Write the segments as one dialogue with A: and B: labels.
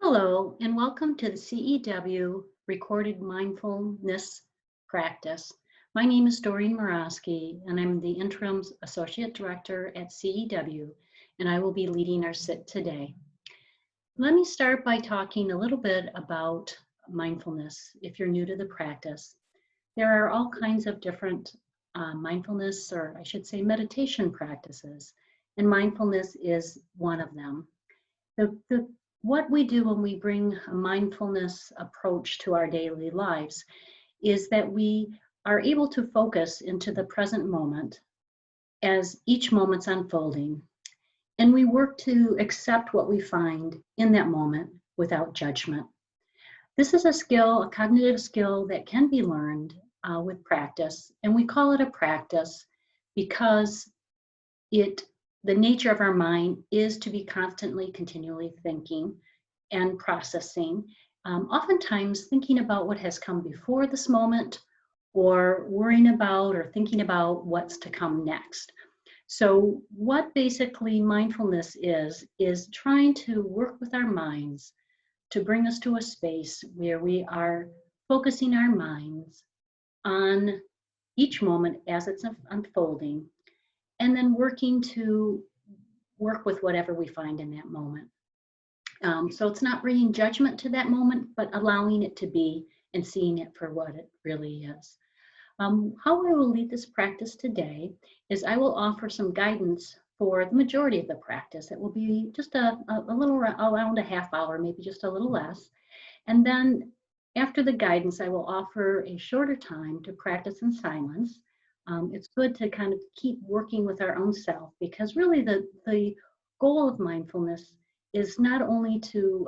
A: Hello, and welcome to the CEW Recorded Mindfulness Practice. My name is Doreen Murawski, and I'm the Interim Associate Director at CEW, and I will be leading our sit today. Let me start by talking a little bit about mindfulness if you're new to the practice. There are all kinds of different mindfulness, or I should say meditation practices, and mindfulness is one of them. What we do when we bring a mindfulness approach to our daily lives is that we are able to focus into the present moment as each moment's unfolding. And we work to accept what we find in that moment without judgment. This is a skill, a cognitive skill that can be learned with practice. And we call it a practice because the nature of our mind is to be constantly, continually thinking and processing, oftentimes thinking about what has come before this moment or worrying about or thinking about what's to come next. So what basically mindfulness is trying to work with our minds to bring us to a space where we are focusing our minds on each moment as it's unfolding, and then working to work with whatever we find in that moment. So it's not bringing judgment to that moment, but allowing it to be and seeing it for what it really is. How I will lead this practice today is I will offer some guidance for the majority of the practice. It will be just a little around a half hour, maybe just a little less. And then after the guidance, I will offer a shorter time to practice in silence. It's good to kind of keep working with our own self, because really the goal of mindfulness is not only to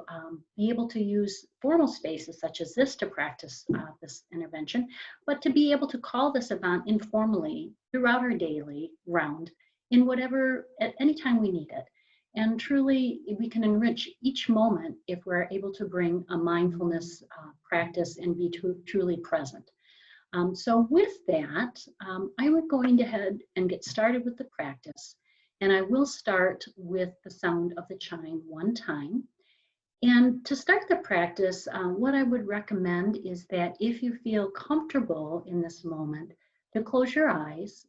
A: be able to use formal spaces such as this to practice this intervention, but to be able to call this event informally throughout our daily round in whatever, at any time we need it. And truly, we can enrich each moment if we're able to bring a mindfulness practice and be truly present. So with that, I would go ahead and get started with the practice. And I will start with the sound of the chime one time. And to start the practice, what I would recommend is that if you feel comfortable in this moment, to close your eyes.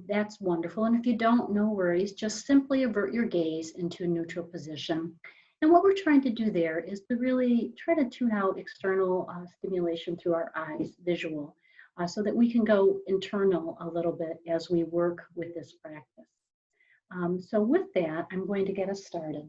A: That's wonderful. And if you don't, no worries, just simply avert your gaze into a neutral position. And what we're trying to do there is to really try to tune out external stimulation through our eyes, visual, so that we can go internal a little bit as we work with this practice. So with that, I'm going to get us started.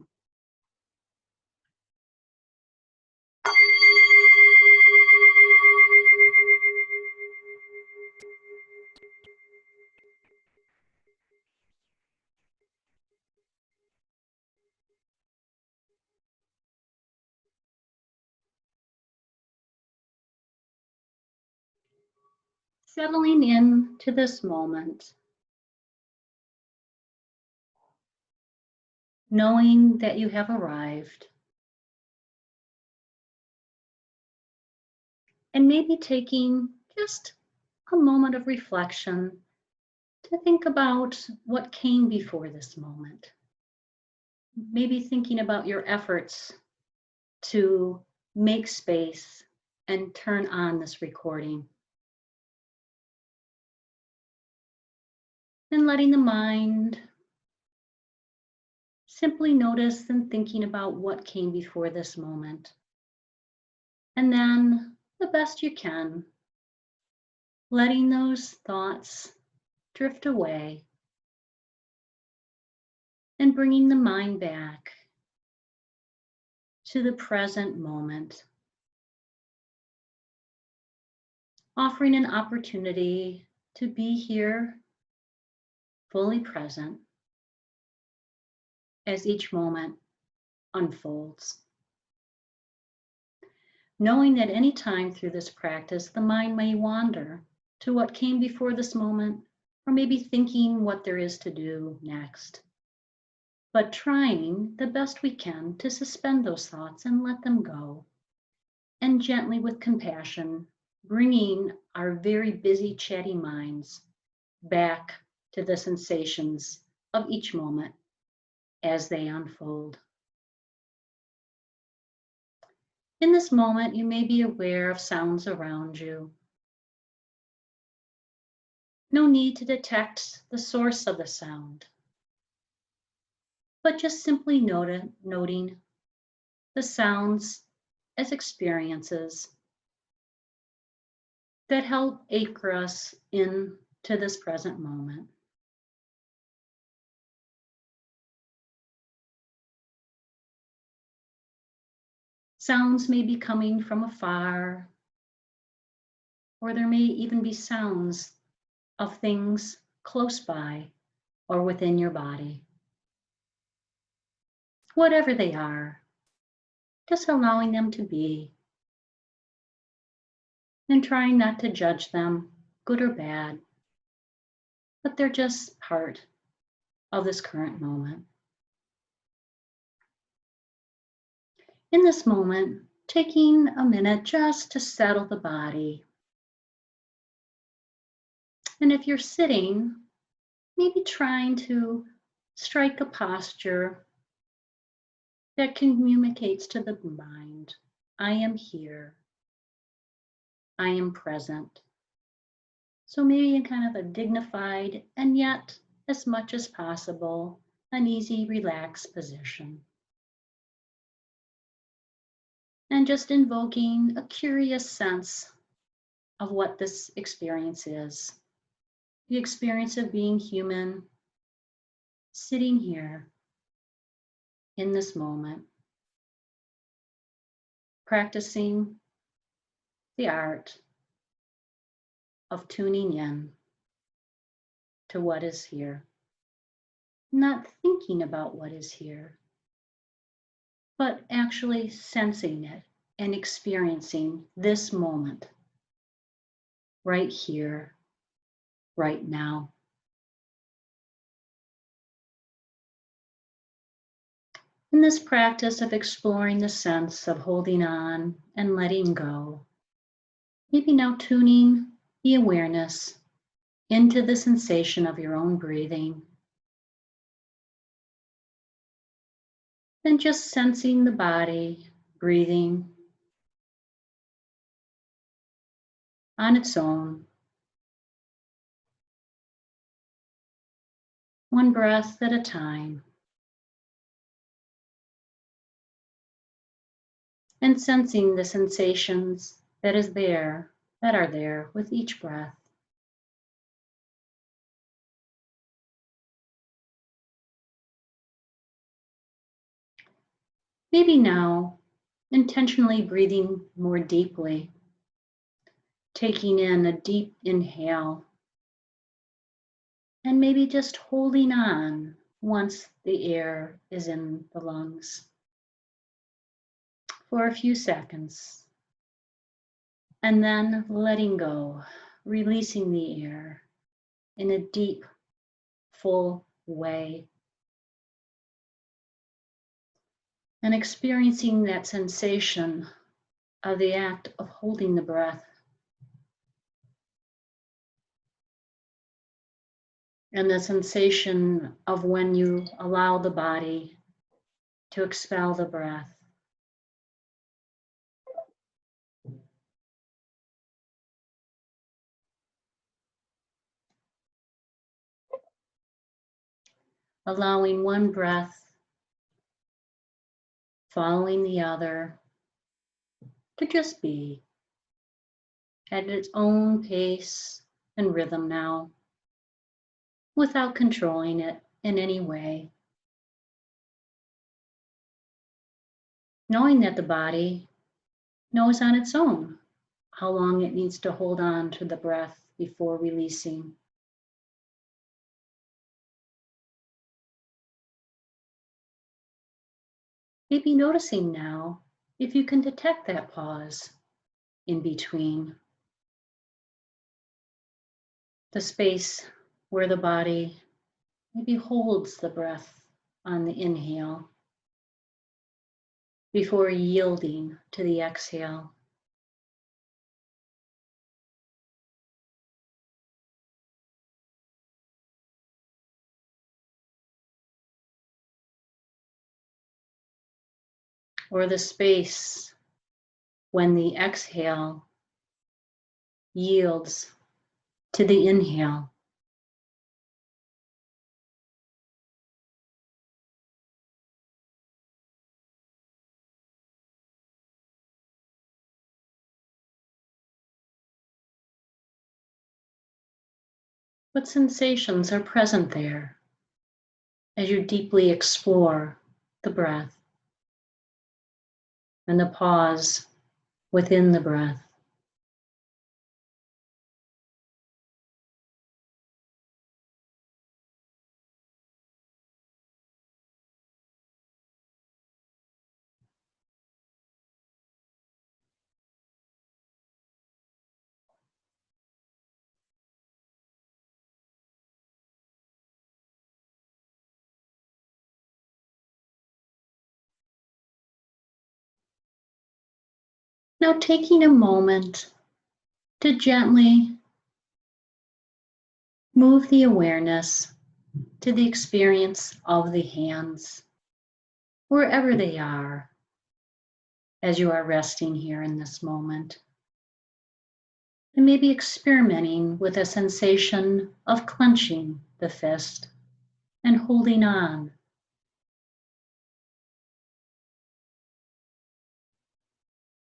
A: Settling in to this moment, knowing that you have arrived, and maybe taking just a moment of reflection to think about what came before this moment. Maybe thinking about your efforts to make space and turn on this recording. And letting the mind simply notice and thinking about what came before this moment. And then, the best you can, letting those thoughts drift away and bringing the mind back to the present moment. Offering an opportunity to be here, fully present, as each moment unfolds. Knowing that any time through this practice, the mind may wander to what came before this moment, or maybe thinking what there is to do next. But trying the best we can to suspend those thoughts and let them go. And gently, with compassion, bringing our very busy, chatty minds back to the sensations of each moment as they unfold. In this moment, you may be aware of sounds around you. No need to detect the source of the sound, but just simply noting the sounds as experiences that help anchor us into this present moment. Sounds may be coming from afar, or there may even be sounds of things close by or within your body. Whatever they are, just allowing them to be and trying not to judge them, good or bad, but they're just part of this current moment. In this moment, taking a minute just to settle the body. And if you're sitting, maybe trying to strike a posture that communicates to the mind, I am here, I am present. So maybe in kind of a dignified and yet, as much as possible, an easy, relaxed position. And just invoking a curious sense of what this experience is. The experience of being human, sitting here in this moment, practicing the art of tuning in to what is here, not thinking about what is here, but actually sensing it and experiencing this moment right here, right now. In this practice of exploring the sense of holding on and letting go, maybe now tuning the awareness into the sensation of your own breathing, and just sensing the body breathing on its own, one breath at a time, and sensing the sensations that are there with each breath. Maybe now, intentionally breathing more deeply, taking in a deep inhale, and maybe just holding on once the air is in the lungs for a few seconds, and then letting go, releasing the air in a deep, full way, and experiencing that sensation of the act of holding the breath, and the sensation of when you allow the body to expel the breath. Allowing one breath following the other to just be at its own pace and rhythm now, without controlling it in any way. Knowing that the body knows on its own how long it needs to hold on to the breath before releasing. Maybe noticing now if you can detect that pause in between, the space where the body maybe holds the breath on the inhale before yielding to the exhale. Or the space when the exhale yields to the inhale. What sensations are present there as you deeply explore the breath and the pause within the breath? Now taking a moment to gently move the awareness to the experience of the hands, wherever they are, as you are resting here in this moment. And maybe experimenting with a sensation of clenching the fist and holding on.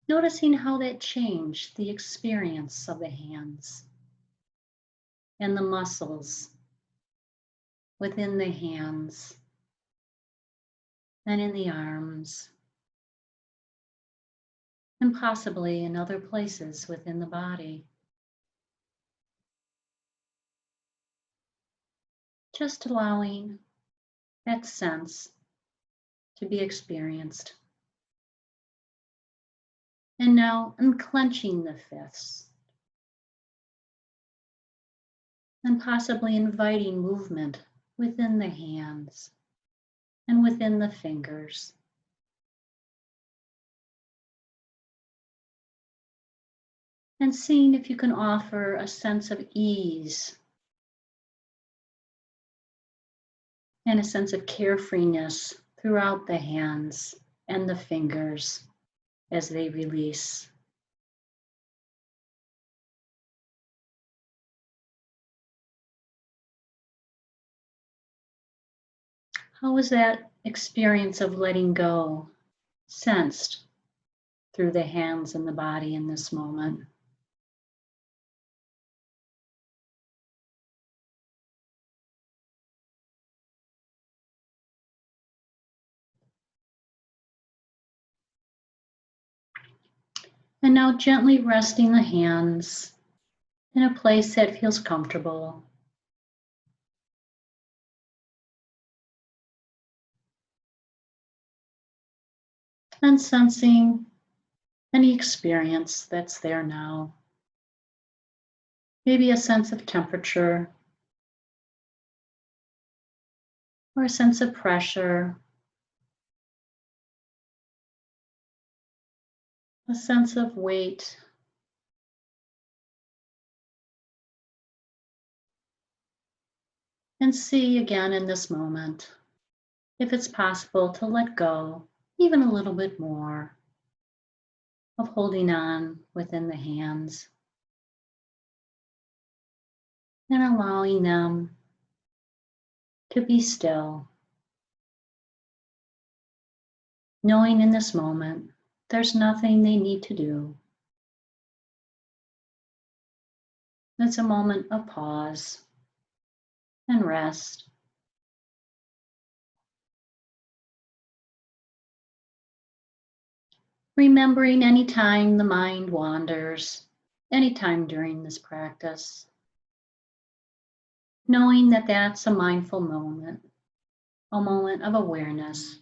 A: Noticing how that changed the experience of the hands and the muscles within the hands and in the arms, and possibly in other places within the body. Just allowing that sense to be experienced. And now unclenching the fists and possibly inviting movement within the hands and within the fingers. And seeing if you can offer a sense of ease and a sense of carefreeness throughout the hands and the fingers as they release. How is that experience of letting go sensed through the hands and the body in this moment? And now gently resting the hands in a place that feels comfortable. And sensing any experience that's there now. Maybe a sense of temperature, or a sense of pressure, a sense of weight. And see again in this moment if it's possible to let go even a little bit more of holding on within the hands and allowing them to be still, knowing in this moment there's nothing they need to do. It's a moment of pause and rest. Remembering anytime the mind wanders, anytime during this practice, knowing that that's a mindful moment, a moment of awareness,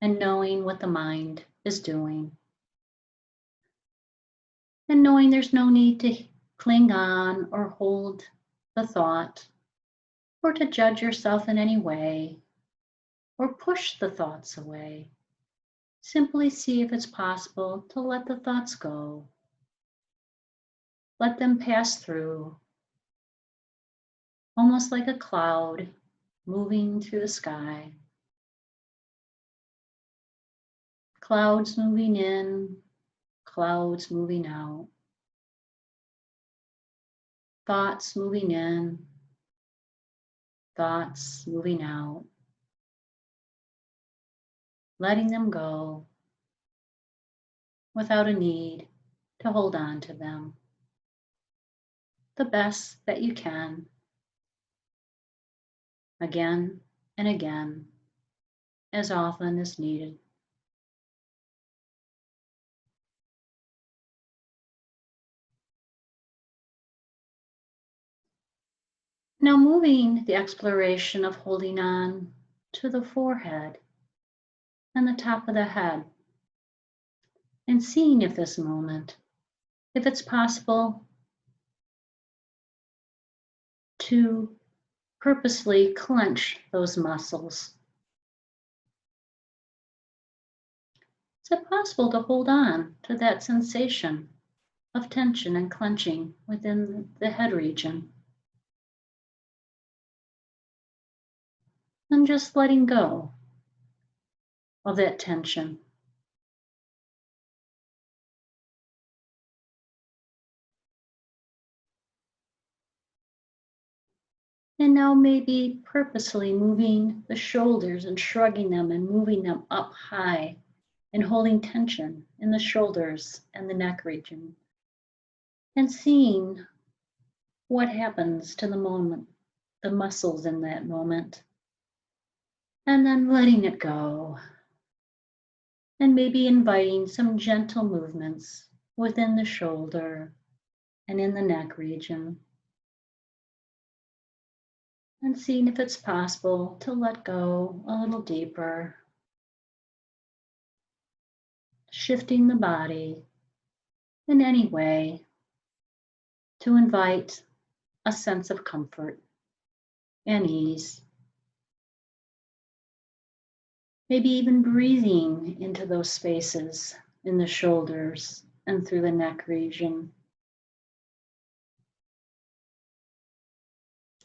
A: and knowing what the mind is doing. And knowing there's no need to cling on or hold the thought, or to judge yourself in any way, or push the thoughts away. Simply see if it's possible to let the thoughts go. Let them pass through, almost like a cloud moving through the sky. Clouds moving in, clouds moving out, thoughts moving in, thoughts moving out, letting them go without a need to hold on to them. The best that you can, again and again, as often as needed. Now moving the exploration of holding on to the forehead and the top of the head, and seeing if this moment, if it's possible to purposely clench those muscles. Is it possible to hold on to that sensation of tension and clenching within the head region? And just letting go of that tension. And now maybe purposely moving the shoulders and shrugging them and moving them up high and holding tension in the shoulders and the neck region. And seeing what happens to the moment, the muscles in that moment. And then letting it go. And maybe inviting some gentle movements within the shoulder and in the neck region. And seeing if it's possible to let go a little deeper. Shifting the body in any way to invite a sense of comfort and ease. Maybe even breathing into those spaces in the shoulders and through the neck region.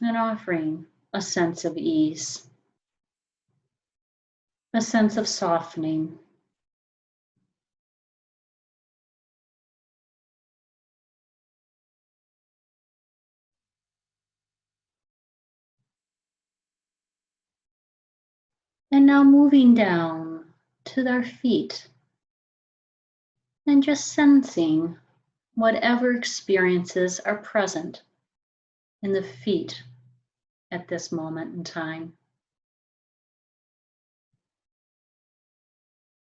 A: And offering a sense of ease, a sense of softening. And now moving down to our feet and just sensing whatever experiences are present in the feet at this moment in time.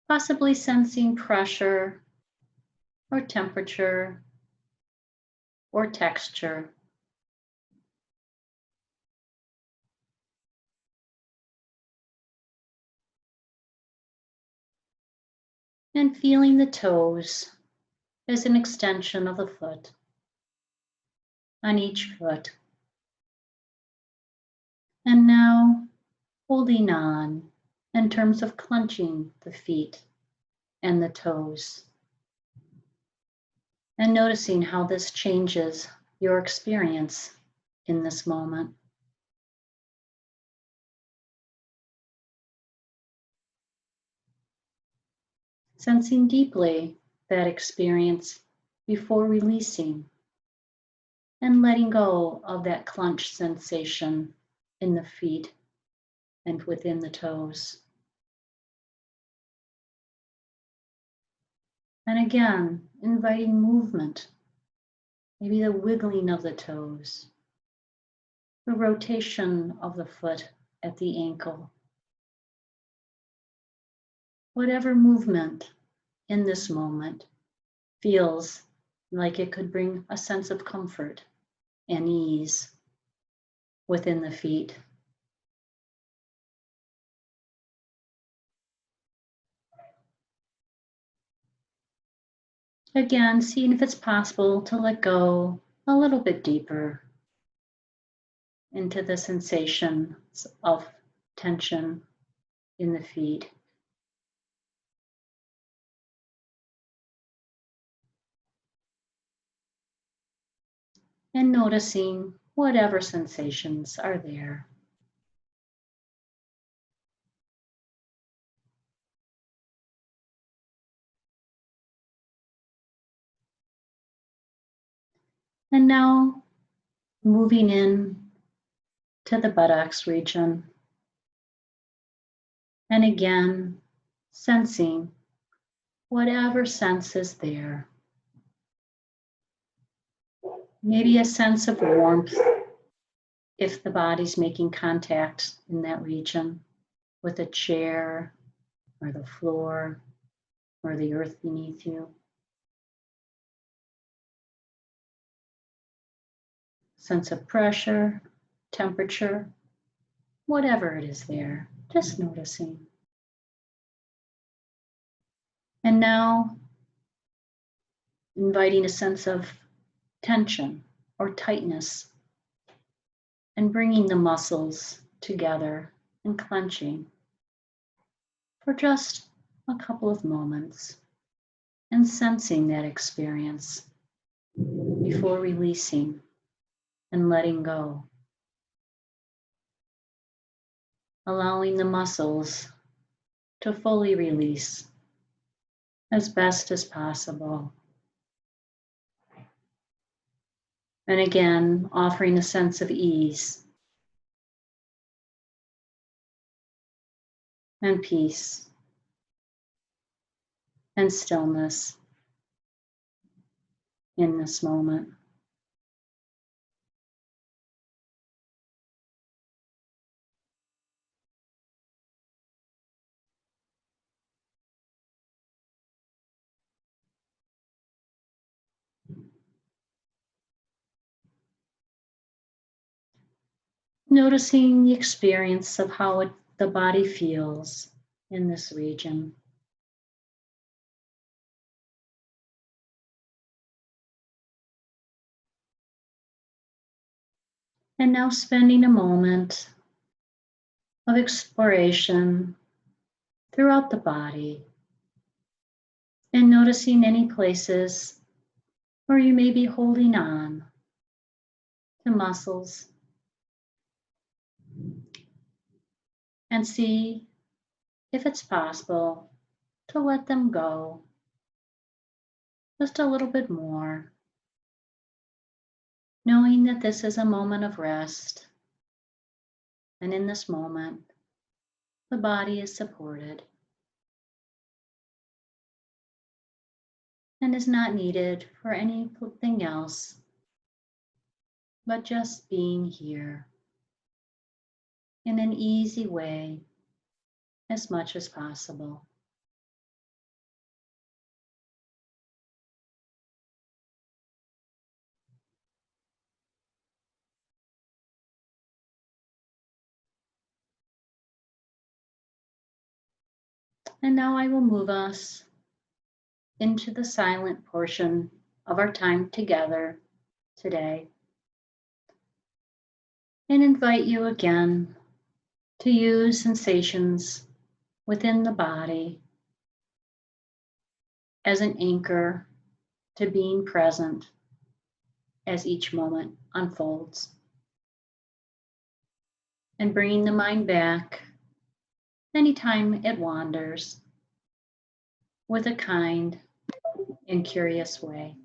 A: Possibly sensing pressure or temperature or texture. And feeling the toes as an extension of the foot on each foot. And now holding on in terms of clenching the feet and the toes. And noticing how this changes your experience in this moment. Sensing deeply that experience before releasing and letting go of that clench sensation in the feet and within the toes. And again, inviting movement, maybe the wiggling of the toes, the rotation of the foot at the ankle. Whatever movement in this moment feels like it could bring a sense of comfort and ease within the feet. Again, seeing if it's possible to let go a little bit deeper into the sensations of tension in the feet. And noticing whatever sensations are there. And now moving in to the buttocks region. And again, sensing whatever sense is there. Maybe a sense of warmth if the body's making contact in that region with a chair or the floor or the earth beneath you. Sense of pressure, temperature, whatever it is there, just noticing. And now inviting a sense of tension or tightness and bringing the muscles together and clenching for just a couple of moments and sensing that experience before releasing and letting go. Allowing the muscles to fully release as best as possible. And again, offering a sense of ease and peace and stillness in this moment. Noticing the experience of how the body feels in this region. And now spending a moment of exploration throughout the body and noticing any places where you may be holding on to muscles and see if it's possible to let them go just a little bit more, knowing that this is a moment of rest, and in this moment, the body is supported and is not needed for anything else but just being here in an easy way as much as possible. And now I will move us into the silent portion of our time together today and invite you again to use sensations within the body as an anchor to being present as each moment unfolds. And bringing the mind back anytime it wanders with a kind and curious way.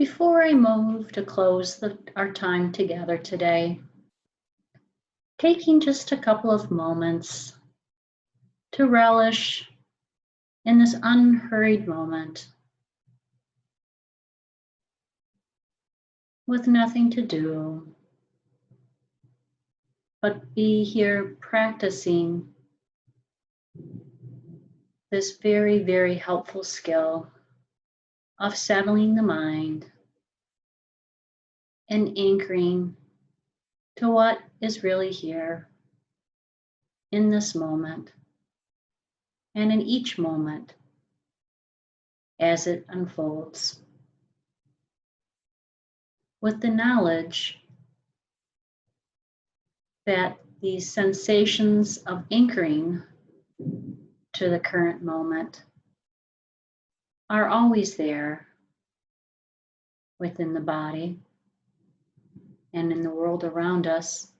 A: Before I move to close our time together today, taking just a couple of moments to relish in this unhurried moment with nothing to do, but be here practicing this very, very helpful skill of settling the mind and anchoring to what is really here in this moment and in each moment as it unfolds. With the knowledge that these sensations of anchoring to the current moment are always there within the body and in the world around us,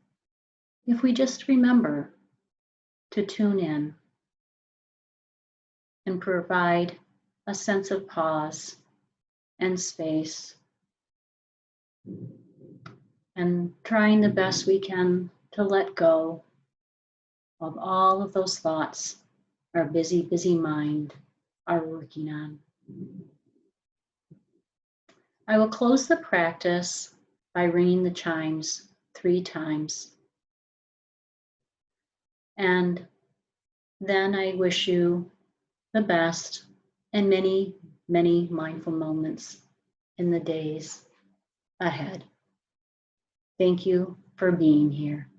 A: if we just remember to tune in and provide a sense of pause and space, and trying the best we can to let go of all of those thoughts our busy, busy mind are working on. I will close the practice by ringing the chimes 3 times. And then I wish you the best and many, many mindful moments in the days ahead. Thank you for being here.